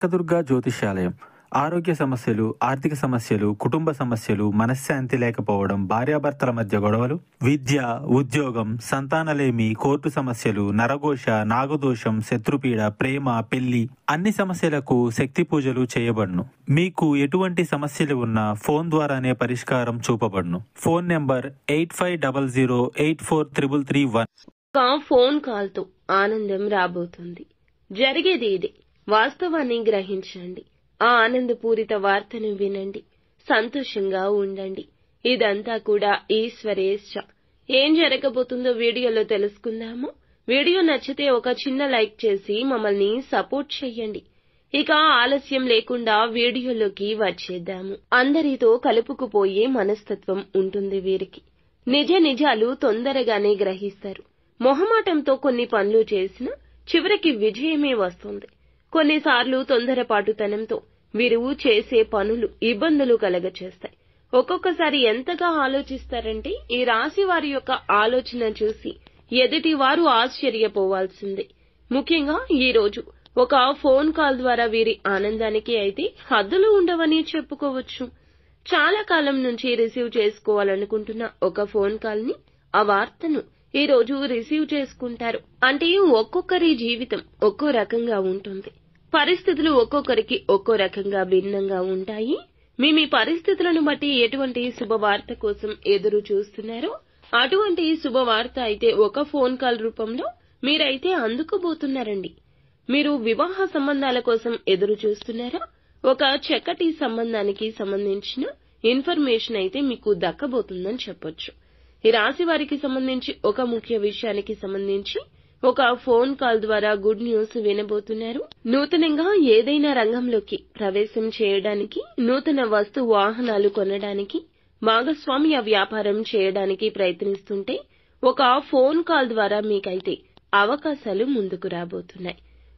కనకదుర్గ జ్యోతిష్యాలయం. ఆరోగ్య సమస్యలు, ఆర్థిక సమస్యలు, కుటుంబ సమస్యలు, మనశ్శాంతి లేకపోవడం, భార్యాభర్తల మధ్య గొడవలు, విద్య, ఉద్యోగం, సంతానలేమి, కోర్టు సమస్యలు, నరఘోష, నాగదోషం, శత్రుపీడ, ప్రేమ, పెళ్లి అన్ని సమస్యలకు శక్తి పూజలు చేయబడును. మీకు ఎటువంటి సమస్యలు ఉన్నా ఫోన్ ద్వారానే పరిష్కారం చూపబడును. Phone number 8500843331. ఒక ఫోన్ కాల్ తో ఆనందం రాబోతుంది. జరిగేది ఇదే. వాస్తవాన్ని గ్రహించండి. ఆ ఆనందపూరిత వార్తను వినండి. సంతోషంగా ఉండండి. ఇదంతా కూడా ఈశ్వరేచ్ఛ. ఏం జరగబోతుందో వీడియోలో తెలుసుకుందాము. వీడియో నచ్చితే ఒక చిన్న లైక్ చేసి మమ్మల్ని సపోర్ట్ చెయ్యండి. ఇక ఆలస్యం లేకుండా వీడియోలోకి వచ్చేద్దాము. అందరితో కలుపుకుపోయే మనస్తత్వం ఉంటుంది వీరికి. నిజాలు తొందరగానే గ్రహిస్తారు. మొహమాటంతో కొన్ని పనులు చేసినా చివరికి విజయమే వస్తుంది. కొన్నిసార్లు తొందరపాటుతనంతో వీరు చేసే పనులు ఇబ్బందులు కలగచేస్తాయి. ఒక్కొక్కసారి ఎంతగా ఆలోచిస్తారంటే ఈ రాశి వారి యొక్క ఆలోచన చూసి ఎదుటి వారు ఆశ్చర్యపోవాల్సిందే. ముఖ్యంగా ఈ రోజు ఒక ఫోన్ కాల్ ద్వారా వీరి ఆనందానికి అయితే హద్దులు ఉండవని చెప్పుకోవచ్చు. చాలా కాలం నుంచి రిసీవ్ చేసుకోవాలనుకుంటున్న ఒక ఫోన్ కాల్ ని, ఆ వార్తను ఈ రోజు రిసీవ్ చేసుకుంటారు. అంటే ఒక్కొక్కరి జీవితం ఒక్కో రకంగా ఉంటుంది. పరిస్థితులు ఒక్కొక్కరికి ఒక్కో రకంగా భిన్నంగా ఉంటాయి. మీ పరిస్థితులను బట్టి ఎటువంటి శుభవార్త కోసం ఎదురు చూస్తున్నారో అటువంటి శుభవార్త అయితే ఒక ఫోన్ కాల్ రూపంలో మీరైతే అందుకోబోతున్నారండి. మీరు వివాహ సంబంధాల కోసం ఎదురు చూస్తున్నారా? ఒక చక్కటి సంబంధానికి సంబంధించిన ఇన్ఫర్మేషన్ అయితే మీకు దక్కబోతుందని చెప్పొచ్చు. ఈ రాశి వారికి సంబంధించి ఒక ముఖ్య విషయానికి సంబంధించి ఒక ఫోన్ కాల్ ద్వారా గుడ్ న్యూస్ వినబోతున్నారు. నూతనంగా ఏదైనా రంగంలోకి ప్రవేశం చేయడానికి, నూతన వస్తు వాహనాలు కొనడానికి, భాగస్వామ్య వ్యాపారం చేయడానికి ప్రయత్నిస్తుంటే ఒక ఫోన్ కాల్ ద్వారా మీకైతే అవకాశాలు ముందుకు రాబోతున్నాయి.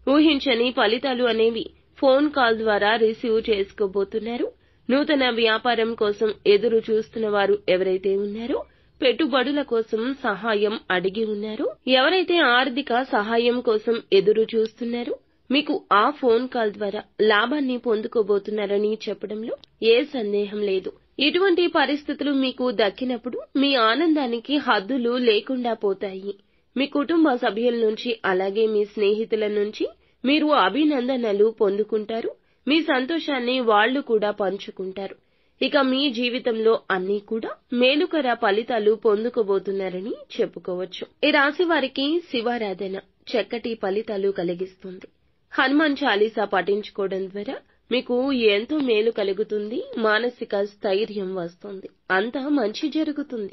ఊహించని ఫలితాలు అనేవి ఫోన్ కాల్ ద్వారా రిసీవ్ చేసుకోబోతున్నారు. నూతన వ్యాపారం కోసం ఎదురు చూస్తున్న వారు ఎవరైతే ఉన్నారో, పెట్టుబడుల కోసం సహాయం అడిగి ఉన్నారు, ఎవరైతే ఆర్థిక సహాయం కోసం ఎదురు చూస్తున్నారో మీకు ఆ ఫోన్ కాల్ ద్వారా లాభాన్ని పొందుకోబోతున్నారని చెప్పడంలో ఏ సందేహం లేదు. ఇటువంటి పరిస్థితులు మీకు దక్కినప్పుడు మీ ఆనందానికి హద్దులు లేకుండా పోతాయి. మీ కుటుంబ సభ్యుల నుంచి అలాగే మీ స్నేహితుల నుంచి మీరు అభినందనలు పొందుకుంటారు. మీ సంతోషాన్ని వాళ్లు కూడా పంచుకుంటారు. ఇక మీ జీవితంలో అన్నీ కూడా మేలుకర ఫలితాలు పొందుకోబోతున్నారని చెప్పుకోవచ్చు. ఈ రాశి వారికి శివారాధన చక్కటి ఫలితాలు కలిగిస్తుంది. హనుమాన్ చాలీసా పఠించుకోవడం ద్వారా మీకు ఎంతో మేలు కలుగుతుంది. మానసిక స్థైర్యం వస్తుంది. అంతా మంచి జరుగుతుంది.